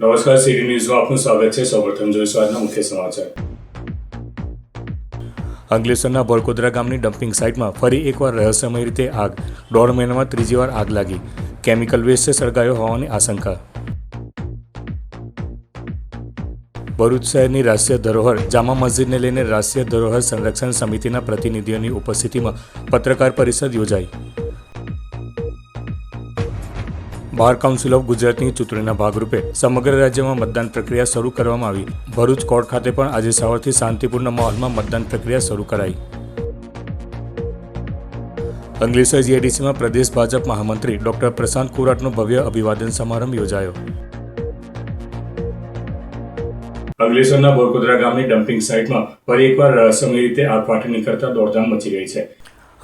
નમસ્કાર, સીડી ન્યૂઝમાં આપનું સ્વાગત છે. સૌપ્રથમ જોઈશું આજના મુખ્ય સમાચાર. અંકલેશ્વરના બરકોદરા ગામની ડમ્પિંગ સાઇટમાં ફરી એકવાર રહસ્યમય રીતે આગ. 1.5 મહિનામાં ત્રીજી વાર આગ લાગી. કેમિકલ વેસ્ટ સળગાયો હોવાની આશંકા. ભરૂચ શહેરની રાષ્ટ્રીય ધરોહર જામા મસ્જિદને લઈને રાષ્ટ્રીય ધરોહર સંરક્ષણ સમિતિના પ્રતિનિધિઓની ઉપસ્થિતિમાં પત્રકાર પરિષદ યોજાઈ. બાર કાઉન્સિલ ઓફ ગુજરાતની ચૂંટણીના ભાગરૂપે સમગ્ર રાજ્યમાં મતદાન પ્રક્રિયા શરૂ કરવામાં આવી. ભરૂચ કોર્ટ ખાતે પણ આજે સવારથી શાંતિપૂર્ણ માહોલમાં મતદાન પ્રક્રિયા શરૂ કરાઈ. અંકલેશ્વર જીઆઈડીસીમાં પ્રદેશ ભાજપ મહામંત્રી ડોક્ટર પ્રશાંત કોરાટનો ભવ્ય અભિવાદન સમારંભ યોજાયો. અંકલેશ્વરના બરકોદરા ગામની ડમ્પિંગ સાઇટમાં ફરી એકવાર રહસ્યમય રીતે આગ ફાટી નીકળતા દોડધામ મચી ગઈ છે.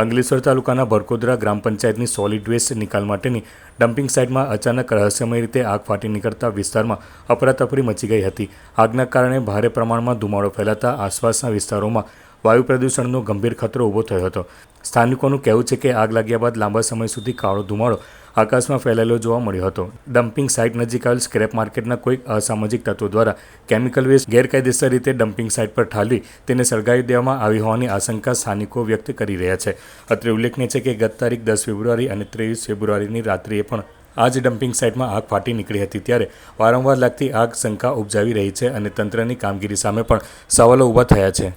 અંકલેશ્વર તાલુકાના બરકોદરા ગ્રામ પંચાયતની સોલિડ વેસ્ટ નિકાલ માટેની ડમ્પિંગ સાઇટમાં અચાનક રહસ્યમય રીતે આગ ફાટી નીકળતા વિસ્તારમાં અફરાતફરી મચી ગઈ હતી. આગના કારણે ભારે પ્રમાણમાં ધુમાડો ફેલાતા આસપાસના વિસ્તારોમાં વાયુ પ્રદૂષણનો ગંભીર ખતરો ઊભો થયો હતો. સ્થાનિકોનું કહેવું છે કે આગ લાગ્યા બાદ લાંબા સમય સુધી કાળો ધુમાડો આકાશમાં ફેલાયેલો જોવા મળ્યો હતો. ડમ્પિંગ સાઇટ નજીક આવેલ સ્ક્રેપ માર્કેટના કોઈક અસામાજિક તત્વો દ્વારા કેમિકલ વેસ્ટ ગેરકાયદેસર રીતે ડમ્પિંગ સાઇટ પર ઠાલવી તેને સળગાવી દેવામાં આવી હોવાની આશંકા સ્થાનિકો વ્યક્ત કરી રહ્યા છે. અત્રે ઉલ્લેખનીય છે કે ગત તારીખ 10 ફેબ્રુઆરી અને 23 ફેબ્રુઆરીની રાત્રિએ પણ આ જ ડમ્પિંગ સાઇટમાં આગ ફાટી નીકળી હતી. ત્યારે વારંવાર લાગતી આગ શંકા ઉપજાવી રહી છે અને તંત્રની કામગીરી સામે પણ સવાલો ઊભા થયા છે.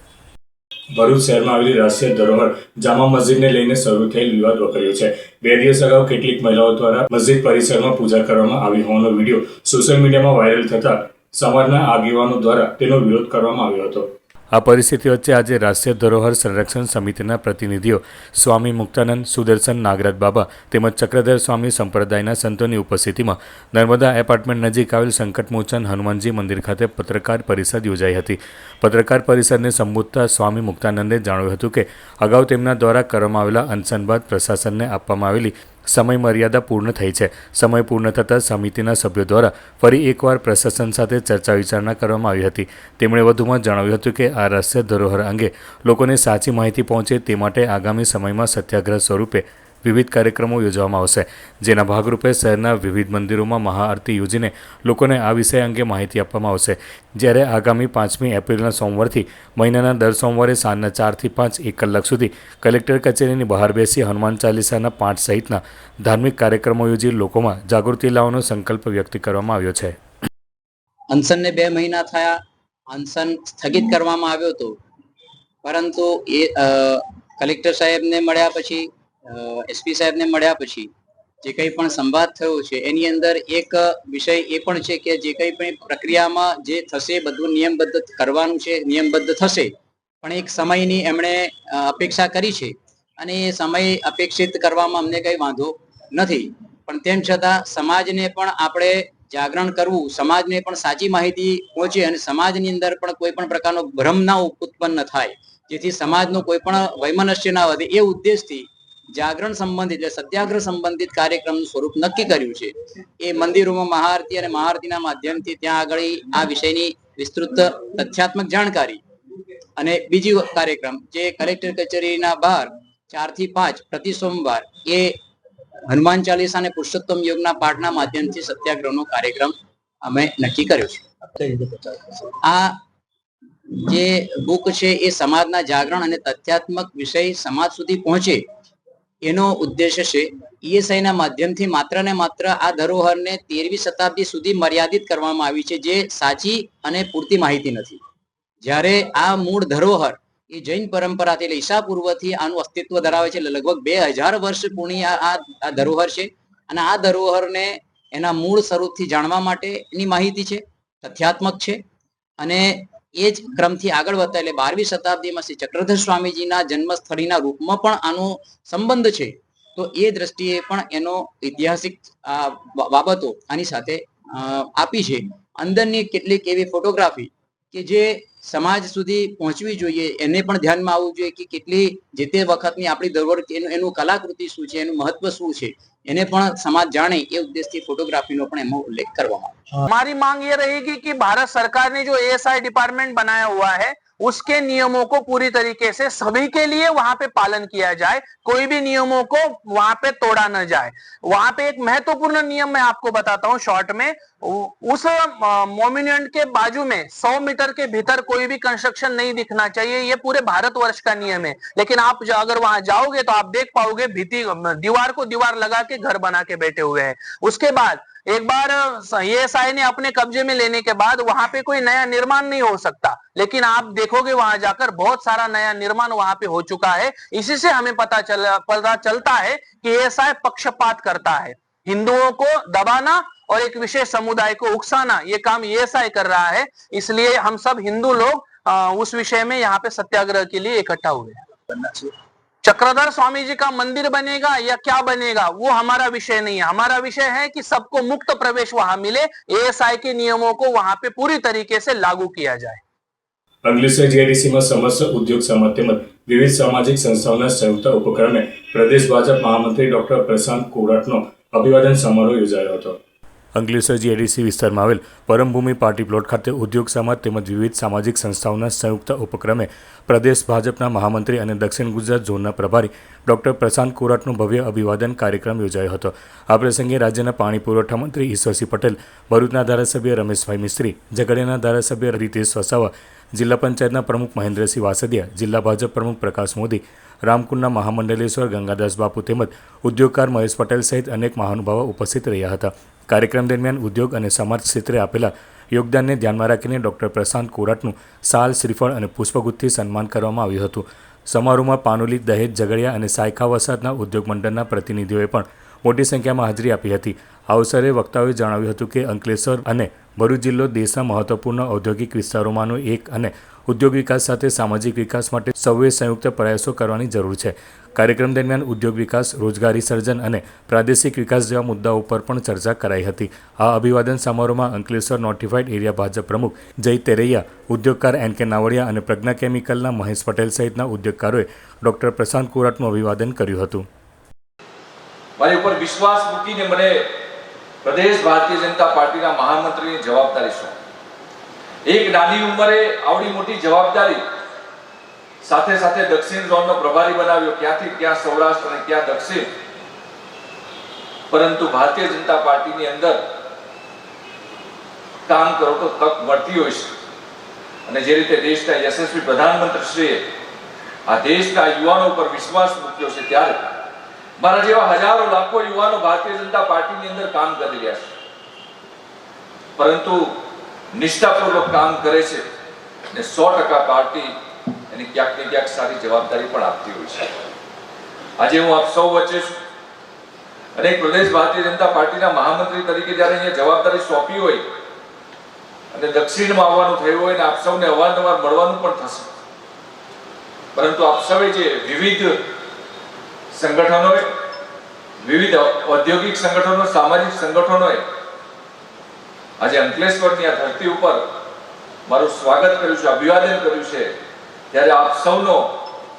ભરૂચ શહેરમાં આવેલી રાષ્ટ્રીય ધરોહર જામા મસ્જિદને લઈને શરૂ થયેલ વિવાદ વકર્યો છે. 2 દિવસ અગાઉ કેટલીક મહિલાઓ દ્વારા મસ્જિદ પરિસરમાં પૂજા કરવામાં આવી હોવાનો વિડીયો સોશિયલ મીડિયામાં વાયરલ થતા સમાજના આગેવાનો દ્વારા તેનો વિરોધ કરવામાં આવ્યો હતો. આ પરિસ્થિતિ વચ્ચે આજે રાષ્ટ્રીય ધરોહર સંરક્ષણ સમિતિના પ્રતિનિધિઓ સ્વામી મુક્તાનંદ, સુદર્શન નાગરાજ બાબા તેમજ ચક્રધર સ્વામી સંપ્રદાયના સંતોની ઉપસ્થિતિમાં નર્મદા એપાર્ટમેન્ટ નજીક આવેલ સંકટમોચન હનુમાનજી મંદિર ખાતે પત્રકાર પરિષદ યોજાઈ હતી. પત્રકાર પરિષદને સંબોધતા સ્વામી મુક્તાનંદે જણાવ્યું હતું કે અગાઉ તેમના દ્વારા કરવામાં આવેલા અનશન બાદ પ્રશાસનને આપવામાં આવેલી સમય મર્યાદા પૂર્ણ થઈ છે. સમય પૂર્ણ થતાં સમિતિના સભ્યો દ્વારા ફરી એકવાર પ્રશાસન સાથે ચર્ચા વિચારણા કરવામાં આવી હતી. તેમણે વધુમાં જણાવ્યું હતું કે આ રાષ્ટ્રીય ધરોહર અંગે લોકોને સાચી માહિતી પહોંચે તે માટે આગામી સમયમાં સત્યાગ્રહ સ્વરૂપે વિવિધ કાર્યક્રમો યોજવામાં આવશે. જેના ભાગરૂપે શહેરના વિવિધ મંદિરોમાં મહાઆરતી યોજીને લોકોને આ વિષય અંગે માહિતી આપવામાં આવશે. જ્યારે આગામી 5મી એપ્રિલના સોમવારથી મહિનાના દર સોમવારે સાંજના 4 થી 5 1 કલાક સુધી કલેક્ટર કચેરીની બહાર બેસી હનુમાન ચાલીસાના પાઠ સહિતના ધાર્મિક કાર્યક્રમો યોજી લોકોમાં જાગૃતિ લાવવાનો સંકલ્પ વ્યક્ત કરવામાં આવ્યો છે. અનશનને 2 મહિના થયા. અનશન સ્થગિત કરવામાં આવ્યો હતો, પરંતુ એ કલેક્ટર સાહેબને મળ્યા પછી, એસપી સાહેબને મળ્યા પછી જે કંઈ પણ સંવાદ થયો છે એની અંદર એક વિષય એ પણ છે કે જે કંઈ પણ પ્રક્રિયામાં જે થશે બધું નિયમબદ્ધ કરવાનું છે, નિયમબદ્ધ થશે, પણ એક સમયની એમણે અપેક્ષા કરી છે અને એ સમય અપેક્ષિત કરવામાં અમને કંઈ વાંધો નથી. પણ તેમ છતાં સમાજને પણ આપણે જાગરણ કરવું, સમાજને પણ સાચી માહિતી પહોંચે અને સમાજની અંદર પણ કોઈ પણ પ્રકારનો ભ્રમ ના ઉત્પન્ન થાય, જેથી સમાજનો કોઈ પણ વૈમનસ્ય ના વધે, એ ઉદ્દેશથી જાગરણ સંબંધિત એટલે સત્યાગ્રહ સંબંધિત કાર્યક્રમનું સ્વરૂપ નક્કી કર્યું છે. એ મંદિરોમાં મહાઆરતી અને મહાઆરતીના માધ્યમથી ત્યાં આગળ આ વિષયની વિસ્તૃત તથ્યાત્મક જાણકારી અને બીજી કાર્યક્રમ જે કલેક્ટર કચેરીના બહાર 4 થી 5 પ્રતિ સોમવાર એ હનુમાન ચાલીસા અને પુરુષોત્તમ યોગના પાઠના માધ્યમથી સત્યાગ્રહનો કાર્યક્રમ અમે નક્કી કર્યો છે. આ જે બુક છે એ સમાજના જાગરણ અને તથ્યાત્મક વિષય સમાજ સુધી પહોંચે એનો ઉદ્દેશ્ય છે. ઈએસઆઈના માધ્યમથી માત્ર ને માત્ર આ ધરોહરને 13મી શતાબ્દી સુધી મર્યાદિત કરવામાં આવી છે, જે સાચી અને પૂરતી માહિતી નથી. જ્યારે આ મૂળ ધરોહર એ જૈન પરંપરાથી એટલે ઈસા પૂર્વથી આનું અસ્તિત્વ ધરાવે છે. લગભગ 2000 વર્ષ પૂર્ણી આ ધરોહર છે અને આ ધરોહરને એના મૂળ સ્વરૂપથી જાણવા માટેની માહિતી છે, તથ્યાત્મક છે. અને એ જ ક્રમથી આગળ વધતા એટલે 12મી શતાબ્દીમાં શ્રી ચક્રધર સ્વામીજીના જન્મસ્થળીના રૂપમાં પણ આનો સંબંધ છે. તો એ દ્રષ્ટિએ પણ એનો ઐતિહાસિક બાબતો આની સાથે આપી છે. અંદરની કેટલીક એવી ફોટોગ્રાફી કે જે સમાજ સુધી પહોંચવી જોઈએ, એને પણ ધ્યાનમાં આવવું જોઈએ કે કેટલી જે તે વખતની આપણી ધરોહર એનું કલાકૃતિ શું છે, એનું મહત્વ શું છે, એને પણ સમાજ જાણે એ ઉદ્દેશથી फोटोग्राफी પણ એમાં ઉલ્લેખ કરવામાં આવ્યો. हमारी मांग ये रहेगी कि भारत सरकार ने जो एएसआई डिपार्टमेंट बनाया हुआ है उसके नियमों को पूरी तरीके से सभी के लिए वहां पे पालन किया जाए, कोई भी नियमों को वहां पे तोड़ा न जाए। वहां पे एक महत्वपूर्ण नियम मैं आपको बताता हूं शॉर्ट में, उस मोन्यूमेंट के बाजू में 100 मीटर के भीतर कोई भी कंस्ट्रक्शन नहीं दिखना चाहिए। ये पूरे भारतवर्ष का नियम है, लेकिन आप अगर वहां जाओगे तो आप देख पाओगे दीवार को दीवार लगा के घर बना के बैठे हुए हैं। उसके बाद एक बार एएसआई ने अपने कब्जे में लेने के बाद वहां पे कोई नया निर्माण नहीं हो सकता, लेकिन आप देखोगे वहां जाकर बहुत सारा नया निर्माण वहां पे हो चुका है। इसी से हमें पता चलता है कि एएसआई पक्षपात करता है, हिंदुओं को दबाना और एक विशेष समुदाय को उकसाना, ये काम एएसआई कर रहा है। इसलिए हम सब हिंदू लोग उस विषय में यहाँ पे सत्याग्रह के लिए इकट्ठा हुए हैं। चक्रधर स्वामी जी का मंदिर बनेगा या क्या बनेगा वो हमारा विषय नहीं है। हमारा विषय है कि सबको मुक्त प्रवेश वहां मिले, एएसआई के नियमों को वहां पे पूरी तरीके से लागू किया जाए। અંકલેશ્વર જીઆઈડીસીમાં સમસ્ત ઉદ્યોગ સમાજ તેમજ વિવિધ સામાજિક સંસ્થાઓના સંયુક્ત ઉપક્રમે પ્રદેશ ભાજપ મહામંત્રી ડોક્ટર પ્રશાંત કોરાટનો અભિવાદન સમારોહ યોજાયો હતો। અંકલેશ્વર જીઆઈડીસી વિસ્તારમાં આવેલ પરમભૂમિ પાર્ટી પ્લોટ ખાતે ઉદ્યોગ સમાજ તેમજ વિવિધ સામાજિક સંસ્થાઓના સંયુક્ત ઉપક્રમે પ્રદેશ ભાજપના મહામંત્રી અને દક્ષિણ ગુજરાત ઝોનના પ્રભારી ડોક્ટર પ્રશાંત કોરાટનો ભવ્ય અભિવાદન કાર્યક્રમ યોજાયો હતો। આ પ્રસંગે રાજ્યના પાણી પુરવઠા મંત્રી ઈશ્વરસિંહ પટેલ, ભરૂચના ધારાસભ્ય રમેશભાઈ મિસ્ત્રી, ઝઘડિયાના ધારાસભ્ય રીતેશ વસાવા, જિલ્લા પંચાયતના પ્રમુખ મહેન્દ્રસિંહ વાસદિયા, જિલ્લા ભાજપ પ્રમુખ પ્રકાશ મોદી, રામકુંડના મહામંડલેશ્વર ગંગાદાસ બાપુ તેમજ ઉદ્યોગકાર મહેશ પટેલ સહિત અનેક મહાનુભાવો ઉપસ્થિત રહ્યા હતા। કાર્યક્રમ દરમિયાન ઉદ્યોગ અને સમાજ ક્ષેત્રે આપેલા યોગદાનને ધ્યાનમાં રાખીને ડોક્ટર પ્રશાંત કોરાટનું સાલ, શ્રીફળ અને પુષ્પગુચ્છથી સન્માન કરવામાં આવ્યું હતું। સમારોહમાં પાનોલી, દહેજ, ઝઘડિયા અને સાયખા વસાહતના ઉદ્યોગ મંડળના પ્રતિનિધિઓએ પણ મોટી સંખ્યામાં હાજરી આપી હતી। આ અવસરે વક્તાઓએ જણાવ્યું હતું કે અંકલેશ્વર અને ભરૂચ જિલ્લો દેશના મહત્વપૂર્ણ ઔદ્યોગિક વિસ્તારોમાંનો એક અને ઉદ્યોગ વિકાસ સાથે સામાજિક વિકાસ માટે સૌએ સંયુક્ત પ્રયાસો કરવાની જરૂર છે। કાર્યક્રમ દરમિયાન ઉદ્યોગ વિકાસ, રોજગારી સર્જન અને પ્રાદેશિક વિકાસ જેવા મુદ્દાઓ પર પણ ચર્ચા કરાઈ હતી। આ અભિવાદન સમારોહમાં અંકલેશ્વર નોટિફાઈડ એરિયા ભાજપ પ્રમુખ જય તેરૈયા, ઉદ્યોગકાર એન કે નાવડિયા અને પ્રજ્ઞા કેમિકલના મહેશ પટેલ સહિતના ઉદ્યોગકારોએ ડોક્ટર પ્રશાંત કોરાટનું અભિવાદન કર્યું હતું। મારી ઉપર વિશ્વાસ મૂકીને મને પ્રદેશ ભારતીય જનતા પાર્ટીના મહામંત્રીની જવાબદારી સોંપી। એક નાની ઉંમરે આવડી મોટી જવાબદારી, સાથે સાથે દક્ષિણ ઝોનનો પ્રભારી બનાવ્યો, ક્યાંથી ક્યાં સૌરાષ્ટ્ર અને ક્યાં દક્ષિણ। પરંતુ ભારતીય જનતા પાર્ટીની અંદર કામ કરો તો તક મળતી હોય છે અને જે રીતે દેશના યશસ્વી પ્રધાનમંત્રીશ્રીએ આ દેશના યુવાનો પર વિશ્વાસ મૂક્યો છે, ત્યારે મારા જેવા હજારો લાખો યુવાનો ભારતીય જનતા પાર્ટીની અંદર કામ કરી રહ્યા છે, પરંતુ નિષ્ઠાપૂર્વક કામ કરે છે અને 100% પાર્ટી એની ક્યાંક ને ક્યાંક સારી જવાબદારી પણ આપતી હોય છે। આજે હું આપ સૌ વચ્ચે છું અને એક પ્રદેશ ભારતીય જનતા પાર્ટીના મહામંત્રી તરીકે જ્યારે અહીંયા જવાબદારી સોંપી હોય અને દક્ષિણમાં આવવાનું થયું હોય ને આપ સૌને અવારનવાર મળવાનું પણ થશે, પરંતુ આપ સૌએ જે વિવિધ સંગઠનોએ, વિવિધ ઔદ્યોગિક સંગઠનો, સામાજિક સંગઠનોએ આજે અંકલેશ્વરની આ ધરતી ઉપર મારું સ્વાગત કર્યું છે, અભિવાદન કર્યું છે, ત્યારે આપ સૌનો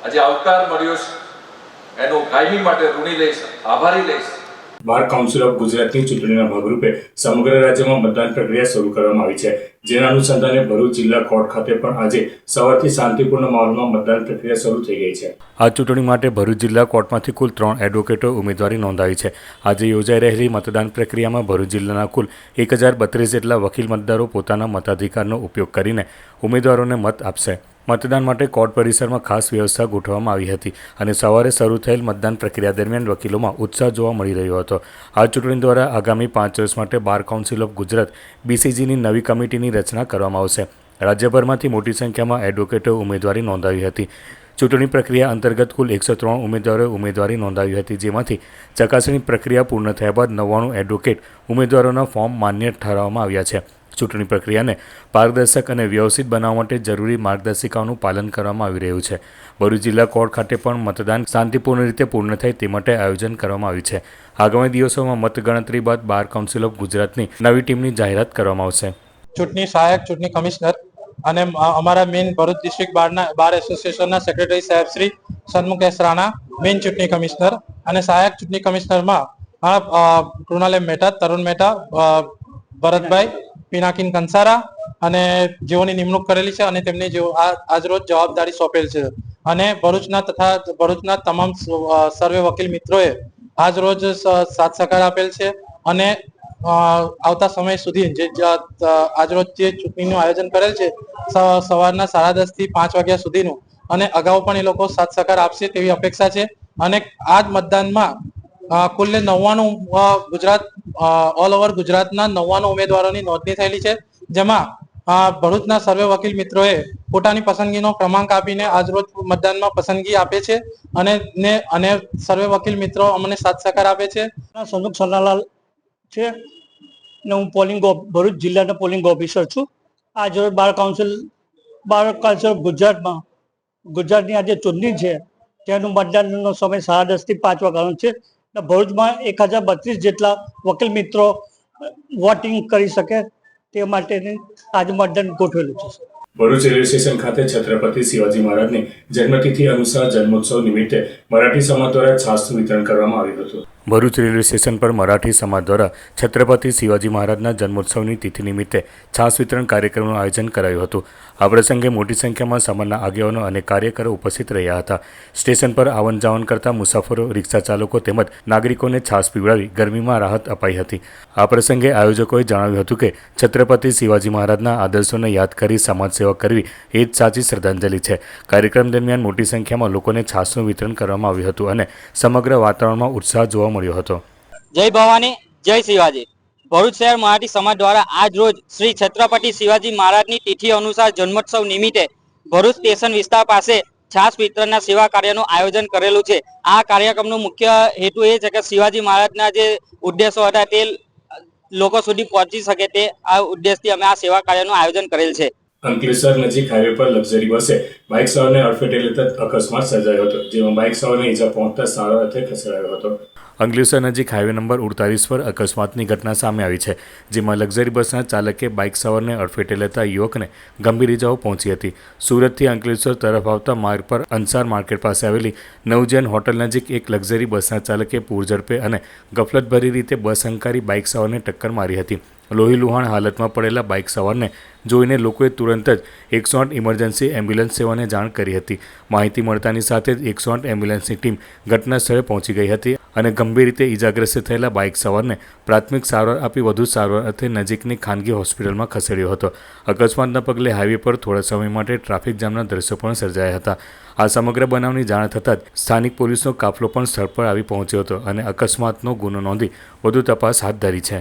આજે આવકાર મળ્યો છે એનો કાયમી માટે ઋણી લઈશ, આભારી લઈશ। બાર કાઉન્સિલ ઓફ ગુજરાતની ચૂંટણીના ભાગરૂપે સમગ્ર રાજ્યમાં મતદાન પ્રક્રિયા શરૂ કરવામાં આવી છે, જેના અનુસંધાને ભરૂચ જિલ્લા કોર્ટ ખાતે પણ આજે સવારથી શાંતિપૂર્ણ માહોલમાં મતદાન પ્રક્રિયા શરૂ થઈ ગઈ છે। આ ચૂંટણી માટે ભરૂચ જિલ્લા કોર્ટમાંથી કુલ 3 એડવોકેટો ઉમેદવારી નોંધાવી છે। આજે યોજાઈ રહેલી મતદાન પ્રક્રિયામાં ભરૂચ જિલ્લાના કુલ 1032 જેટલા વકીલ મતદારો પોતાના મતાધિકારનો ઉપયોગ કરીને ઉમેદવારોને મત આપશે। મતદાન માટે કોર્ટ પરિસરમાં ખાસ વ્યવસ્થા ગોઠવવામાં આવી હતી અને સવારે શરૂ થયેલ મતદાન પ્રક્રિયા દરમિયાન વકીલોમાં ઉત્સાહ જોવા મળી રહ્યો હતો। આ ચૂંટણી દ્વારા આગામી 5 વર્ષ માટે બાર કાઉન્સિલ ઓફ ગુજરાત BCGની નવી કમિટીની રચના કરવામાં આવશે। રાજ્યભરમાંથી મોટી સંખ્યામાં એડવોકેટો ઉમેદવારી નોંધાવી હતી। ચૂંટણી પ્રક્રિયા અંતર્ગત કુલ 103 ઉમેદવારોએ ઉમેદવારી નોંધાવી હતી, જેમાંથી ચકાસણી પ્રક્રિયા પૂર્ણ થયા બાદ 99 એડવોકેટ ઉમેદવારોના ફોર્મ માન્ય ઠરાવવામાં આવ્યા છે। ચૂંટણી પ્રક્રિયાને પારદર્શક અને વ્યવસ્થિત બનાવવા માટે જરૂરી માર્ગદર્શિકાઓનું પાલન કરવામાં આવી રહ્યું છે। ભરૂચ જિલ્લા કોર્ટ ખાતે પણ મતદાન શાંતિપૂર્ણ રીતે પૂર્ણ થાય તે માટે આયોજન કરવામાં આવ્યું છે। આગામી દિવસોમાં મતગણતરી બાદ બાર કાઉન્સિલ ઓફ ગુજરાતની નવી ટીમની જાહેરાત કરવામાં આવશે। ચૂંટણી સહાયક ચૂંટણી કમિશનર અને અમારા મેઇન ભરૂચ ડિસ્ટ્રિક્ટ બાર એસોસિએશનના સેક્રેટરી સાહેબ શ્રી સન્મુખ એસ રાણા, મેઇન ચૂંટણી કમિશનર, અને સહાયક ચૂંટણી કમિશનરમાં કૃણાલ એમ મહેતા, તરુણ મહેતા, ભરતભાઈ, પિનાકિન કંસારા અને જેઓની નિમણૂક કરેલી છે અને તેમને જેઓ આજરોજ જવાબદારી સોંપેલ છે. અને ભરૂચના તમામ સર્વે વકીલ મિત્રોએ આજરોજ સાથ સહકાર આપેલ છે અને આવતા સમય સુધી આજરોજ જે ચૂંટણીનું આયોજન કરેલ છે સવારના 10:30 થી 5 વાગ્યા સુધીનું, અને અગાઉ પણ એ લોકો સાથ સહકાર આપશે તેવી અપેક્ષા છે. અને આ જ મતદાનમાં કુલ 99 ઓલ ઓવર ગુજરાતના 99 ઉમેદવારોની નોંધણી થયેલી છે, જેમાં ભરૂચના સર્વે વકીલ મિત્રોએ પોતાની પસંદગીનો ક્રમાંક આપીને આજરોજ મતદાનમાં પસંદગી આપે છે અને સર્વે વકીલ મિત્રો અમને સાથ સહકાર આપે છે. સનુક સોનાલાલ છે ને હું ભરૂચ જિલ્લાના પોલિંગ ઓફિસર છું. આજ રોજ બાર કાઉન્સિલ ગુજરાતની આજે ચૂંટણી છે તેનું મતદાનનો સમય 10:30 થી 5 વાગ્યાનો છે. ભરૂચમાં 1032 જેટલા વકીલ મિત્રો વોટિંગ કરી શકે તે માટેની આજે મતદાન ગોઠવેલું છે. ભરૂચ રેલવે સ્ટેશન ખાતે છત્રપતિ શિવાજી મહારાજની જન્મતિથિ અનુસાર જન્મોત્સવ નિમિત્તે મરાઠી સમાજ દ્વારા છાસનું વિતરણ કરવામાં આવ્યું હતું. ભરૂચ રેલવે સ્ટેશન પર મરાઠી સમાજ દ્વારા છત્રપતિ શિવાજી મહારાજના જન્મોત્સવની તિથિ નિમિત્તે છાસ વિતરણ કાર્યક્રમનું આયોજન કરાયું હતું. આ પ્રસંગે મોટી સંખ્યામાં સમાજના આગેવાનો અને કાર્યકરો ઉપસ્થિત રહ્યા હતા. સ્ટેશન પર આવન જાવન કરતા મુસાફરો, રિક્ષા ચાલકો તેમજ નાગરિકોને છાસ પીવડાવી ગરમીમાં રાહત અપાઈ હતી. આ પ્રસંગે આયોજકોએ જણાવ્યું હતું કે છત્રપતિ શિવાજી મહારાજના આદર્શોને યાદ કરી સમાજ સેવા કરવી એ જ સાચી શ્રદ્ધાંજલિ છે. કાર્યક્રમ દરમિયાન મોટી સંખ્યામાં લોકોને છાસનું વિતરણ કરવામાં આવ્યું હતું અને સમગ્ર વાતાવરણમાં ઉત્સાહ જોવા મળ્યો હતો. જય ભવાની, જય શિવાજી. ભરૂચ શહેર મરાઠી સમાજ દ્વારા આજ રોજ શ્રી છત્રપતિ શિવાજી મહારાજની તિથિ અનુસાર જન્મોત્સવ નિમિત્તે ભરૂચ સ્ટેશન વિસ્તાર પાસે છાસ વિતરણના સેવા કાર્યનું આયોજન કરેલું છે. આ કાર્યક્રમનો મુખ્ય હેતુ એ છે કે શિવાજી મહારાજના જે ઉદ્દેશો હતા તે લોકો સુધી પહોંચી શકે તે આ ઉદ્દેશથી અમે આ સેવા કાર્યનું આયોજન કરેલ છે. અંકલેશ્વર નજીક હાઈવે પર લક્ઝરી બસે બાઇક સવારને અડફેટે લેતા અકસ્માત સર્જાયો હતો, જેમાં બાઇક સવારને ઈજા પહોંચતા સારવાર અર્થે ખસેડાયો હતો. અંકલેશ્વર નજીક હાઈવે નંબર 48 પર અકસ્માતની ઘટના સામે આવી છે, જેમાં લક્ઝરી બસના ચાલકે બાઇક સવારને અડફેટે લેતા યુવકને ગંભીર ઈજાઓ પહોંચી હતી. સુરતથી અંકલેશ્વર તરફ આવતા માર્ગ પર અંસાર માર્કેટ પાસે આવેલી નવજેન હોટલ નજીક એક લક્ઝરી બસના ચાલકે પૂરઝડપે અને ગફલતભરી રીતે બસ હંકારી બાઇક સવારને ટક્કર મારી હતી. લોહીલુહાણ હાલતમાં પડેલા બાઇક સવારને જોઈને લોકોએ તુરંત જ 108 ઇમરજન્સી એમ્બ્યુલન્સ સેવાને જાણ કરી હતી. માહિતી મળતાની સાથે જ 108 એમ્બ્યુલન્સની ટીમ ઘટના સ્થળે પહોંચી ગઈ હતી અને ગંભીર રીતે ઈજાગ્રસ્ત થયેલા બાઇક સવારને પ્રાથમિક સારવાર આપી વધુ સારવાર અર્થે નજીકની ખાનગી હોસ્પિટલમાં ખસેડ્યો હતો. અકસ્માતના પગલે હાઈવે પર થોડા સમય માટે ટ્રાફિક જામના દ્રશ્યો પણ સર્જાયા હતા. આ સમગ્ર બનાવની જાણ થતાં જ સ્થાનિક પોલીસનો કાફલો પણ સ્થળ પર આવી પહોંચ્યો હતો અને અકસ્માતનો ગુનો નોંધી વધુ તપાસ હાથ ધરી છે.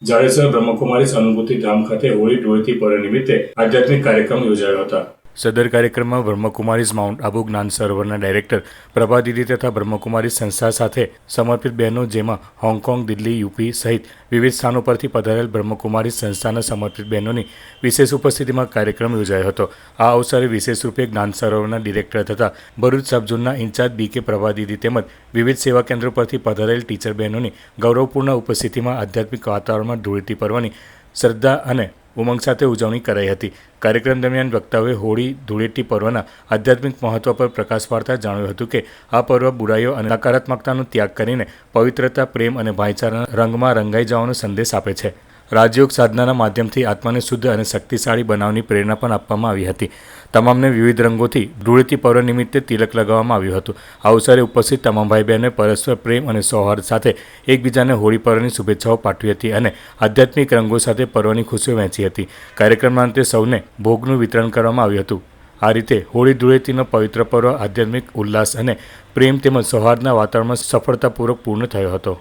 જાડેશ્વર બ્રહ્મકુમારીઝ અનુભૂતિ ધામ ખાતે હોળી ધૂળેટી પર્વ નિમિત્તે આધ્યાત્મિક કાર્યક્રમ યોજાયો હતો. સદર કાર્યક્રમમાં બ્રહ્મકુમારીઝ માઉન્ટ આબુ જ્ઞાન સરોવરના ડાયરેક્ટર પ્રભા દીદી તથા બ્રહ્મકુમારીઝ સંસ્થા સાથે સમર્પિત બહેનો, જેમાં હોંગકોંગ, દિલ્હી, યુપી સહિત વિવિધ સ્થાનો પરથી પધારેલ બ્રહ્મકુમારીઝ સંસ્થાના સમર્પિત બહેનોની વિશેષ ઉપસ્થિતિમાં કાર્યક્રમ યોજાયો હતો. આ અવસરે વિશેષ રૂપે જ્ઞાન સરોવરના ડિરેક્ટર તથા ભરૂચ સબઝોનના ઇન્ચાર્જ BK પ્રભા દીદી તેમજ વિવિધ સેવા કેન્દ્રો પરથી પધારેલ ટીચર બહેનોની ગૌરવપૂર્ણ ઉપસ્થિતિમાં આધ્યાત્મિક વાતાવરણમાં ધૂળેટી પર્વની શ્રદ્ધા અને ઉમંગ સાથે ઉજવણી કરાઈ હતી. કાર્યક્રમ દરમિયાન વક્તાઓએ હોળી ધૂળેટી પર્વના આધ્યાત્મિક મહત્વ પર પ્રકાશ પાડતા જણાવ્યું હતું કે આ પર્વ બુરાઈઓ અને નકારાત્મકતાનો ત્યાગ કરીને પવિત્રતા, પ્રેમ અને ભાઈચારાના રંગમાં રંગાઈ જવાનો સંદેશ આપે છે. રાજયોગ સાધનાના માધ્યમથી આત્માને શુદ્ધ અને શક્તિશાળી બનાવવાની પ્રેરણા પણ આપવામાં આવી હતી. તમામને વિવિધ રંગોથી ધૂળેટી પર્વ નિમિત્તે તિલક લગાવવામાં આવ્યું હતું. આ અવસરે ઉપસ્થિત તમામ ભાઈ બહેનોએ પરસ્પર પ્રેમ અને સૌહાર્દ સાથે એકબીજાને હોળી પર્વની શુભેચ્છાઓ પાઠવી હતી અને આધ્યાત્મિક રંગો સાથે પર્વની ખુશીઓ વહેંચી હતી. કાર્યક્રમના અંતે સૌને ભોગનું વિતરણ કરવામાં આવ્યું હતું. આ રીતે હોળી ધૂળેટીનો પવિત્ર પર્વ આધ્યાત્મિક ઉલ્લાસ અને પ્રેમ તેમજ સૌહાર્દના વાતાવરણમાં સફળતાપૂર્વક પૂર્ણ થયો હતો.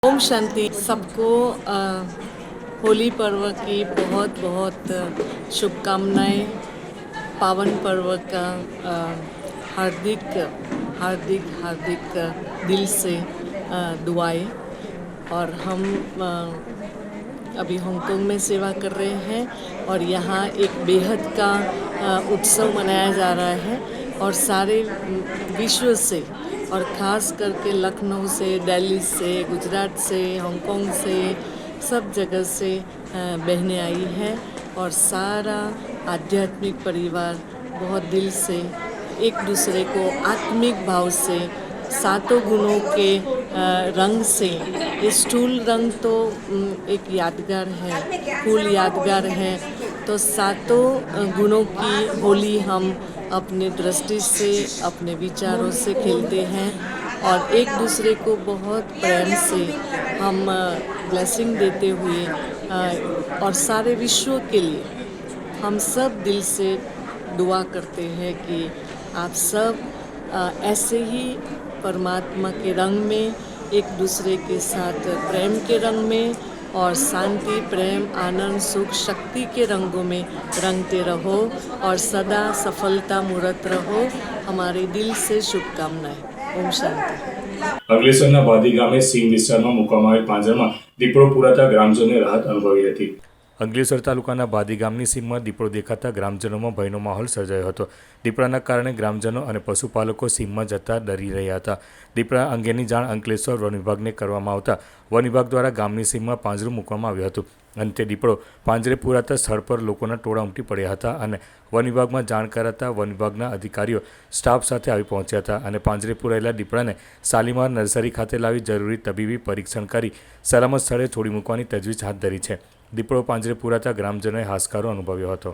ओम शांति. सबको होली पर्व की बहुत बहुत शुभकामनाएं. पावन पर्व का हार्दिक हार्दिक हार्दिक दिल से दुआएं. और हम अभी हांगकांग में सेवा कर रहे हैं और यहाँ एक बेहद का उत्सव मनाया जा रहा है और सारे विश्व से और ख़ास करके लखनऊ से, दिल्ली से, गुजरात से, हांगकांग से, सब जगह से बहनें आई हैं और सारा आध्यात्मिक परिवार बहुत दिल से एक दूसरे को आत्मिक भाव से सातों गुणों के रंग से, ये स्थूल रंग तो एक यादगार है, फूल यादगार है तो सातों गुणों की होली हम अपने दृष्टि से, अपने विचारों से खेलते हैं और एक दूसरे को बहुत प्रेम से हम ब्लेसिंग देते हुए और सारे विश्व के लिए हम सब दिल से दुआ करते हैं कि आप सब ऐसे ही परमात्मा के रंग में, एक दूसरे के साथ प्रेम के रंग में और शांति, प्रेम, आनंद, सुख, शक्ति के रंगों में रंगते रहो और सदा सफलता मूर्त रहो। हमारे दिल से शुभकामनाएं। ओम शांति। અંકલેશ્વરના બાદી ગામે સીમ વિસ્તારમાં મૂકવામાં આવેલ પાંજરામાં દીપડો પુરાતા ગ્રામજનોએ રાહત અનુભવી હતી. અંકલેશ્વર તાલુકાના બાદી ગામની સીમમાં દીપડો દેખાતા ગ્રામજનોમાં ભયનો માહોલ સર્જાયો હતો. દીપડાના કારણે ગ્રામજનો અને પશુપાલકો સીમમાં જતા ડરી રહ્યા હતા. દીપડા અંગેની જાણ અંકલેશ્વર વન વિભાગને કરવામાં આવતા વન વિભાગ દ્વારા ગામની સીમમાં પાંજરું મૂકવામાં આવ્યું હતું અને તે દીપડો પાંજરે પુરાતા સ્થળ પર લોકોના ટોળા ઉમટી પડ્યા હતા અને વન વિભાગમાં જાણ કરાતા વન વિભાગના અધિકારીઓ સ્ટાફ સાથે આવી પહોંચ્યા હતા અને પાંજરે પુરાયેલા દીપડાને શાલીમાર નર્સરી ખાતે લાવી જરૂરી તબીબી પરીક્ષણ કરી સલામત સ્થળે છોડી મૂકવાની તજવીજ હાથ ધરી છે. દીપડો પાંજરે પુરાતા ગ્રામજનોએ હાશકારો અનુભવ્યો હતો.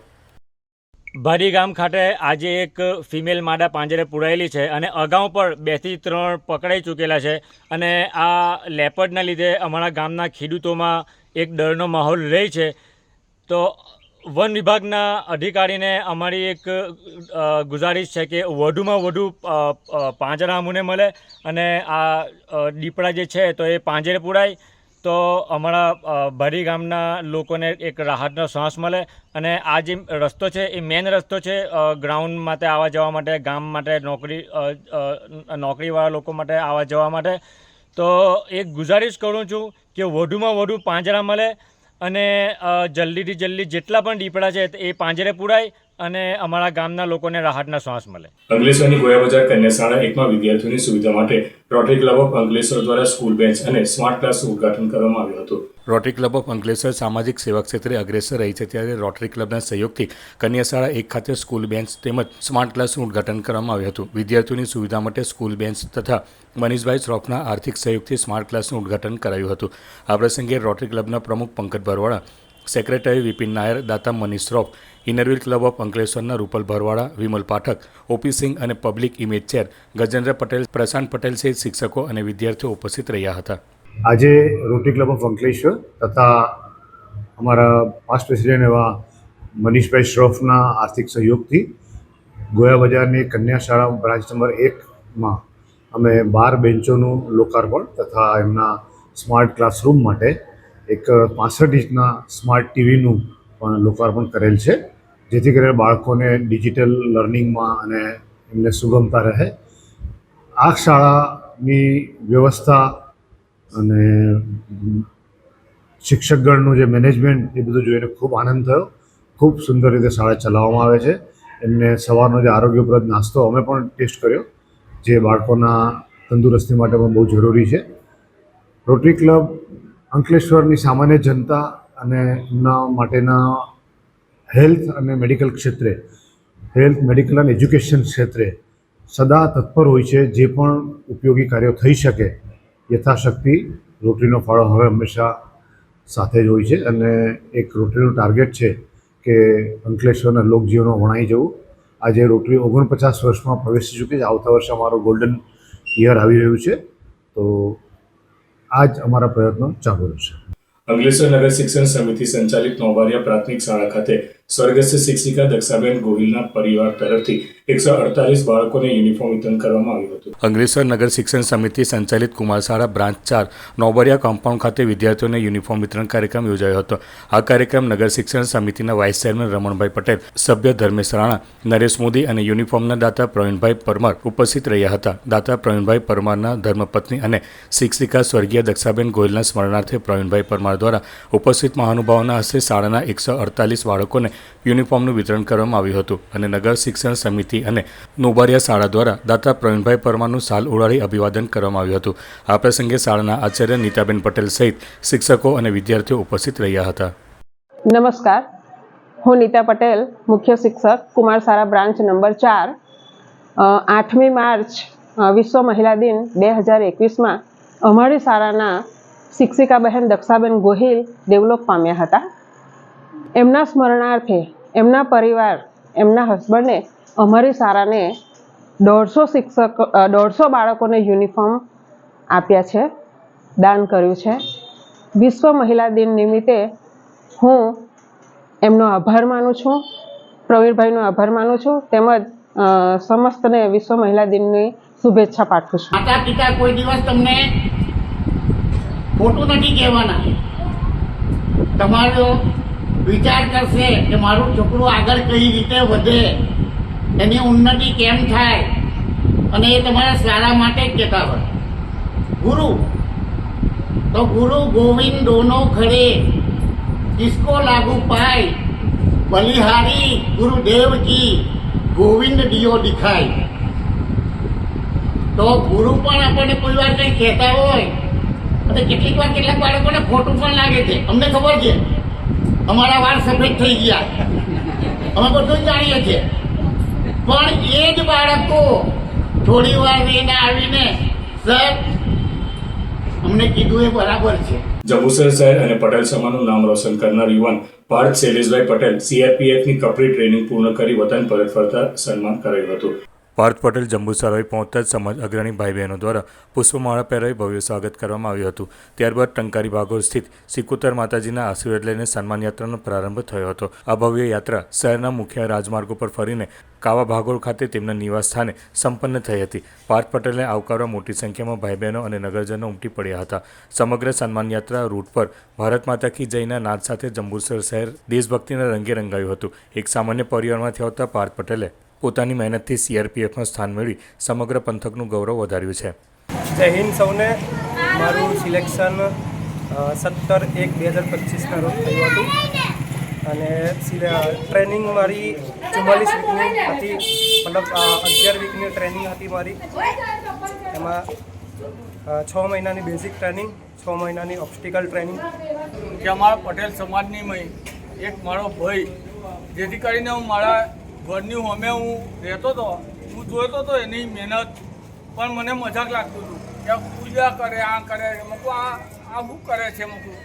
બાદી ગામ ખાતે આજે એક ફિમેલ માદા પાંજરે પુરાયેલી છે અને અગાઉ પણ 2 થી 3 પકડાઈ ચૂકેલા છે અને આ લેપર્ડના લીધે અમારા ગામના ખેડૂતોમાં એક ડરનો માહોલ રહે છે. તો વન વિભાગના અધિકારીને અમારી એક ગુજારિશ છે કે વધુમાં વધુ પાંજરા અમને મળે અને આ દીપડા જે છે તો એ પાંજરે પુરાય તો અમારા બાદી ગામના લોકોને એક રાહતનો શ્વાસ મળે અને આ જે રસ્તો છે એ મેઇન રસ્તો છે ગ્રાઉન્ડ માટે આવવા જવા માટે, ગામ માટે, નોકરીવાળા લોકો માટે આવવા જવા માટે. તો એક ગુજારિશ કરું છું કે વધુમાં વધુ પાંજરા મળે અને જલ્દીથી જલ્દી જેટલા પણ દીપડા છે એ પાંજરે પુરાય અને અમારા ગામના લોકોને રાહતના શ્વાસ મળે. અંકલેશ્વરની ગોયા બજાર કન્યા શાળા 1માં વિદ્યાર્થીઓની સુવિધા માટે રોટરી ક્લબ ઓફ અંકલેશ્વર દ્વારા સ્કૂલ બેન્ચ અને સ્માર્ટ ક્લાસનું ઉદ્ઘાટન કરવામાં આવ્યું હતું. રોટરી ક્લબ ઓફ અંકલેશ્વર સામાજિક સેવા ક્ષેત્રે અગ્રેસર રહી છે ત્યારે રોટરી ક્લબના સહયોગથી કન્યા શાળા 1 ખાતે સ્કૂલ બેન્ચ તેમજ સ્માર્ટ ક્લાસનું ઉદ્ઘાટન કરવામાં આવ્યું હતું. વિદ્યાર્થીઓની સુવિધા માટે સ્કૂલ બેન્ચ તથા મનીષભાઈ શ્રોફના આર્થિક સહયોગથી સ્માર્ટ ક્લાસનું ઉદ્ઘાટન કરાયું હતું. આ પ્રસંગે રોટરી ક્લબના પ્રમુખ પંકજ ભરવાડા, સેક્રેટરી વિપિન નાયર, દાતા Manish Shroff, inner wheel club of અંકલેશ્વરના રૂપલ ભરવાડા, વિમલ પાઠક, ઓપી સિંહ અને public image chair Gajendra Patel, Prashant Patel સહિત શિક્ષકો અને વિદ્યાર્થીઓ ઉપસ્થિત રહ્યા હતા. આજે રોટરી ક્લબ ઓફ અંકલેશ્વર તથા અમારા પાસ્ટ પ્રેસિડેન્ટ એવા મનીષભાઈ શ્રોફના આર્થિક સહયોગથી ગોયા બજારની કન્યા શાળા બ્રાન્ચ નંબર 1માં અમે 12 બેન્ચોનું લોકાર્પણ તથા એમના સ્માર્ટ ક્લાસરૂમ માટે એક 65 ઇંચના સ્માર્ટ ટીવીનું પણ લોકાર્પણ કરેલ છે, જેથી કરીને બાળકોને ડિજિટલ લર્નિંગમાં અને એમને સુગમતા રહે. આ શાળાની વ્યવસ્થા અને શિક્ષકગણનું જે મેનેજમેન્ટ એ બધું જોઈને ખૂબ આનંદ થયો. ખૂબ સુંદર રીતે શાળા ચલાવવામાં આવે છે. એમને સવારનો જે આરોગ્યપ્રદ નાસ્તો અમે પણ ટેસ્ટ કર્યો, જે બાળકોના તંદુરસ્તી માટે પણ બહુ જરૂરી છે. રોટરી ક્લબ અંકલેશ્વરની સામાન્ય જનતા અને એમના માટેના હેલ્થ અને મેડિકલ ક્ષેત્રે, હેલ્થ, મેડિકલ અને એજ્યુકેશન ક્ષેત્રે સદા તત્પર હોય છે. જે પણ ઉપયોગી કાર્યો થઈ શકે યથાશક્તિ રોટરીનો ફાળો હવે હંમેશા સાથે જ હોય છે અને એક રોટરીનું ટાર્ગેટ છે કે અંકલેશ્વરના લોકજીવનમાં વણાઈ જવું. આજે રોટરી 49 વર્ષમાં પ્રવેશી ચૂકી છે. આવતા વર્ષે અમારો ગોલ્ડન યર આવી રહ્યું છે, તો આ જ અમારા પ્રયત્નો ચાલુ રહેશે. અંકલેશ્વર નગર શિક્ષણ સમિતિ સંચાલિત નોબારિયા પ્રાથમિક શાળા ખાતે સ્વર્ગસ્થ શિક્ષિકા દક્ષાબેન ગોહિલના પરિવાર તરફથી 148 બાળકોને યુનિફોર્મ વિતરણ કરવામાં આવ્યું હતું. અંકલેશ્વર નગર શિક્ષણ સમિતિ સંચાલિત કુમાર શાળા બ્રાન્ચ 4 નોબારિયા કમ્પાઉન્ડ ખાતે વિદ્યાર્થીઓને યુનિફોર્મ વિતરણ કાર્યક્રમ યોજાયો હતો. આ કાર્યક્રમ નગર શિક્ષણ સમિતિના વાઇસ ચેરમેન રમણભાઈ પટેલ, સભ્ય ધર્મેશ રાણા, નરેશ મોદી અને યુનિફોર્મના દાતા પ્રવીણભાઈ પરમાર ઉપસ્થિત રહ્યા હતા. દાતા પ્રવીણભાઈ પરમારના ધર્મપત્ની અને શિક્ષિકા સ્વર્ગીય દક્ષાબેન ગોહિલના સ્મરણાર્થે પ્રવીણભાઈ પરમાર દ્વારા ઉપસ્થિત મહાનુભાવોના હસ્તે શાળાના 148 બાળકોને યુનિફોર્મનું વિતરણ કરવામાં આવ્યું હતું અને નગર શિક્ષણ સમિતિ અને નોબારિયા શાળા દ્વારા દાતા પ્રવીણભાઈ પરમારનું શાલ ઓઢાડી અભિવાદન કરવામાં આવ્યું હતું. આ પ્રસંગે શાળાના આચાર્ય નીતાબેન પટેલ સહિત શિક્ષકો અને વિદ્યાર્થીઓ ઉપસ્થિત રહ્યા હતા. નમસ્કાર, હું નીતા પટેલ, મુખ્ય શિક્ષક, કુમાર શાળા બ્રાન્ચ નંબર 4. 8મી માર્ચ વિશ્વ મહિલા દિન 2021માં અમારી શાળાના શિક્ષિકા બહેન દક્ષાબેન ગોહિલ ડેવલપ પામ્યા હતા. એમના સ્મરણાર્થે એમના પરિવાર, એમના હસબન્ડે અમારી શાળાને 150 બાળકોને યુનિફોર્મ આપ્યા છે, દાન કર્યું છે. વિશ્વ મહિલા દિન નિમિત્તે હું એમનો આભાર માનું છું, પ્રવીરભાઈનો આભાર માનું છું, તેમજ સમસ્તને વિશ્વ મહિલા દિનની શુભેચ્છા પાઠવું છું. માતા પિતા કોઈ દિવસ તમને ખોટું નથી કહેવાના. તમારો વિચાર કરશે કે મારું છોકરું આગળ કઈ રીતે વધે, એની ઉન્નતિ કેમ થાય, અને એ તમારા સારા માટે જ કહેતા હોય. ગુરુ તો ગુરુ ગોવિંદ દોનો ખડે, કિસકો લાગુ પાય, બલિહારી ગુરુદેવ કી, ગોવિંદ દિયો દિખાય. તો ગુરુ પણ આપણને કોઈ વાર કંઈ કહેતા હોય અને કેટલીક વાર કેટલાક બાળકોને ખોટું પણ લાગે છે. અમને ખબર છે, અમારા વાળ સફેદ થઈ ગયા, અમે બધું જ જાણીએ છીએ. પણ એ જ બાળકો થોડી વાર રહીને આવીને સર અમને કીધું એ બરાબર છે. જંબુસર શહેર અને પટેલ સમાજનું નામ રોશન કરનાર યુવાન પાર્થ શૈલેષભાઈ પટેલ CRPFની કપરી ટ્રેનિંગ પૂર્ણ કરી વતન પરત ફરતા સન્માન કરાયું હતું. પાર્થ પટેલ જંબુસર આવી પહોંચતા જ સમાજ અગ્રણી ભાઈ બહેનો દ્વારા પુષ્પમાળા પહેરાવી ભવ્ય સ્વાગત કરવામાં આવ્યું હતું. ત્યારબાદ ટંકારી ભાગોળ સ્થિત સિકોતર માતાજીના આશીર્વાદ લઈને સન્માન યાત્રાનો પ્રારંભ થયો હતો. આ ભવ્ય યાત્રા શહેરના મુખ્ય રાજમાર્ગો પર ફરીને કાવા ભાગોળ ખાતે તેમના નિવાસ સ્થાને સંપન્ન થઈ હતી. પાર્થ પટેલને આવકારવા મોટી સંખ્યામાં ભાઈ બહેનો અને નગરજનો ઉમટી પડ્યા હતા. સમગ્ર સન્માન યાત્રા રૂટ પર ભારત માતા કી જયના નાદ સાથે જંબુસર શહેર દેશભક્તિના રંગે રંગાયું હતું. એક સામાન્ય પરિવારમાંથી આવતા પાર્થ પટેલે પોતાની મહેનતથી CRPFમાં સ્થાન મેળવી સમગ્ર પંથકનું ગૌરવ વધાર્યું છે. જય હિન્દ સૌને. મારું સિલેક્શન 17/1/2025ના રોજ થયું હતું અને ટ્રેનિંગ મારી 44 વીકની હતી, મતલબ 11 વીકની ટ્રેનિંગ હતી મારી. એમાં 6 મહિનાની બેઝિક ટ્રેનિંગ, 6 મહિનાની ઓબ્સ્ટિકલ ટ્રેનિંગ. કે અમારા પટેલ સમાજની એક મારો ભાઈ, જેથી કરીને હું મારા ઘરની સામે હું રહેતો હતો, હું જોતો હતો એની મહેનત, પણ મને મજાક લાગતું હતું કે પૂજા કરે, આ કરે, મૂકું આ શું કરે છે મૂકું.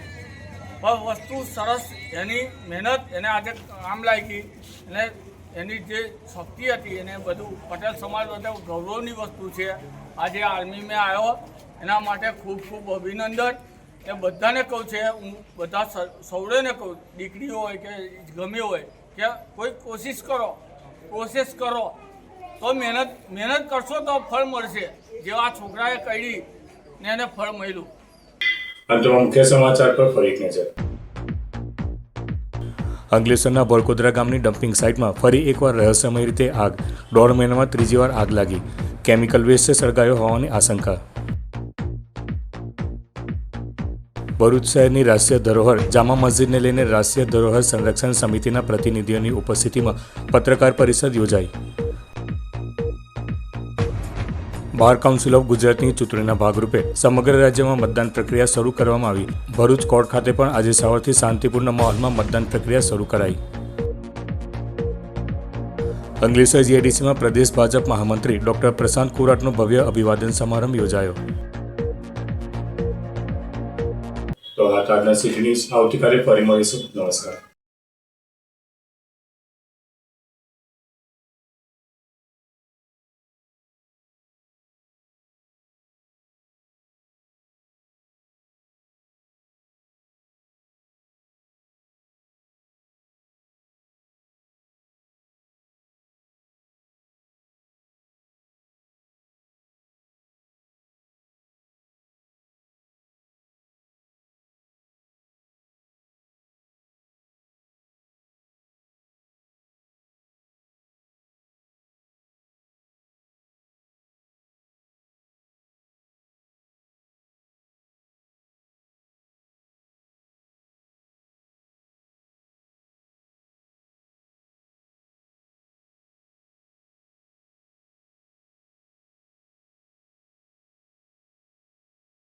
પણ વસ્તુ સરસ, એની મહેનત એને આજે કામ લાગી અને એની જે શક્તિ હતી એને બધું પટેલ સમાજ માટે ગૌરવની વસ્તુ છે. આજે આર્મીમાં આવ્યો એના માટે ખૂબ ખૂબ અભિનંદન. એ બધાને કહું છે, હું બધા સૌને કહું, દીકરીઓ હોય કે ગમે હોય, કે કોઈ કોશિશ કરો તો મહેનત કરશો તો ફળ મળશે. જેવા છોકરાએ કરી ને એને ફળ મળ્યું. અંતમાં મુખ્ય સમાચાર પર ફરી એક નજર. અંકલેશ્વરના બરકોદરા ગામની ડમ્પિંગ સાઇટમાં ફરી એકવાર રહસ્યમય રીતે આગ. 1.5 મહિનામાં ત્રીજી વાર આગ લાગી. કેમિકલ વેસ્ટ સળગાયો હોવાની આશંકા. ભરૂચ શહેરની રાષ્ટ્રીય ધરોહર જામા મસ્જિદને લઈને રાષ્ટ્રીય ધરોહર સંરક્ષણ સમિતિના પ્રતિનિધિઓની ઉપસ્થિતિમાં પત્રકાર પરિષદ યોજાઈ. બાર કાઉન્સિલ ઓફ ગુજરાતની ચૂંટણીના ભાગરૂપે સમગ્ર રાજ્યમાં મતદાન પ્રક્રિયા શરૂ કરવામાં આવી. ભરૂચ કોર્ટ ખાતે પણ આજે સવારથી શાંતિપૂર્ણ માહોલમાં મતદાન પ્રક્રિયા શરૂ કરાઈ. અંકલેશ્વર GIDCમાં પ્રદેશ ભાજપ મહામંત્રી ડોક્ટર પ્રશાંત કોરાટનો ભવ્ય અભિવાદન સમારંભ યોજાયો. તો આ આજના સિટી ન્યૂઝ. આવતીકાલે ફરી મળીશું. નમસ્કાર.